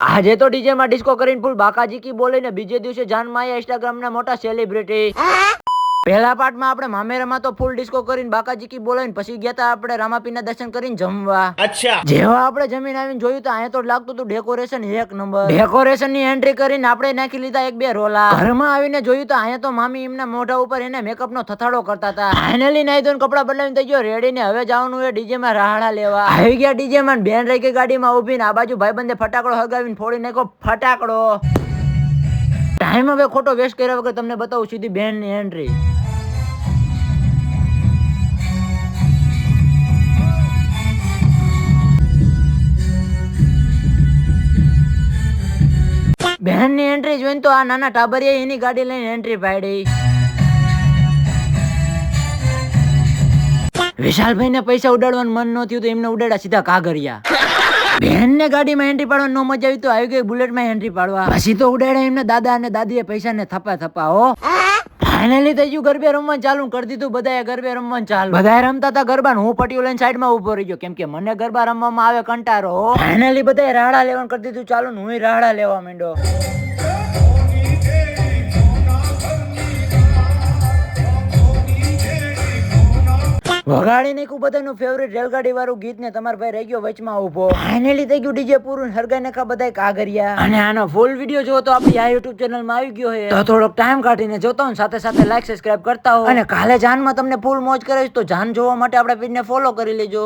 આજે તો ડીજે માં ડિસ્કો કરીને ફૂલ બાકાજી કી બોલે ને બીજે દિવસે જાન માં ઇન્સ્ટાગ્રામ ના મોટા સેલિબ્રિટી. પહેલા પાર્ટમાં આપણે મામેરામાં તો ફૂલ ડિસ્કો કરીને બાકાજી કી બોલાવીને પછી ગયા હતા આપણે રામાપીરના દર્શન કરીને જમવા. અચ્છા. જેવા આપણે જમીન આવીને જોયું તો અહીંયા તો લાગતું હતું ડેકોરેશન એક નંબર. ડેકોરેશન ની એન્ટ્રી કરીને આપણે નાખી લીધા એક બે રોલા. ઘરમાં આવીને જોયું તો અહીંયા તો મામી એમના મોઢા ઉપર એને મેકઅપ નો થથાડો કરતા હતા. ફાઇનલી નાઈ ધોઈને કપડા બદલાવીને થઈ ગયો રેડી ને હવે જવાનું એ ડીજે માં રાહડા લેવા. આવી ગયા ડીજે માં બેન રહી ગઈ ગાડીમાં ઉભીને આ બાજુ ભાઈબંધે ફટાકડો હગાવીને ફોડી નાખ્યો ફટાકડો. ટાઈમ હવે ખોટો વેસ્ટ કર્યા વગર તમને બતાવું સીધી બેન ની એન્ટ્રી. બહેન ની એન્ટ્રી જોઈને તો આ નાના ટાબરિયા એની ગાડી લઈને એન્ટ્રી પાડી. વિશાલભાઈ ને પૈસા ઉડાડવાનું મન ન થયું તો એમને ઉડાડ્યા સીધા કાગરિયા. બહેન ને ગાડીમાં એન્ટ્રી પાડવાની નો મજા આવી તો આવી ગઈ બુલેટ માં એન્ટ્રી પાડવા. પછી તો ઉડાડ્યા એમને દાદા અને દાદીએ પૈસા ને થપા થપા હો. ફાઇનલી થઈ ગયું ગરબે રમવાનું ચાલુ કરી દીધું બધાએ ગરબે રમવાનું ચાલુ. બધાએ રમતા હતા ગરબા હું પટીઓ લઈને સાઈડ માં ઉભો રહી ગયો કેમ કે મને ગરબા રમવામાં આવે કંટારો. ફાઇનલી બધાએ રાહડા લેવાનું કરી દીધું ચાલુ હું રાહડા લેવા માંડ્યો. વગાડી નાખ્યું બધાનું ફેવરેટ રેલગાડી વાળું ગીત ને તમારા ભાઈ રહી ગયો વચમાં ઉભો. ફાઇનલી થઈ ગયું ડીજે પૂરું હરગાઈ નાખા બધા કાગરિયા. અને આનો ફૂલ વિડીયો જોવો તો આપણી આ યુટ્યુબ ચેનલ માં આવી ગયો છે તો થોડોક ટાઈમ કાઢીને જોતા હો સાથે સાથે લાઈક સબસ્ક્રાઇબ કરતા હો. અને કાલે જાનમાં તમને ફૂલ મોજ કરીશ તો જાન જોવા માટે આપણા પેજ ને ફોલો કરી લેજો.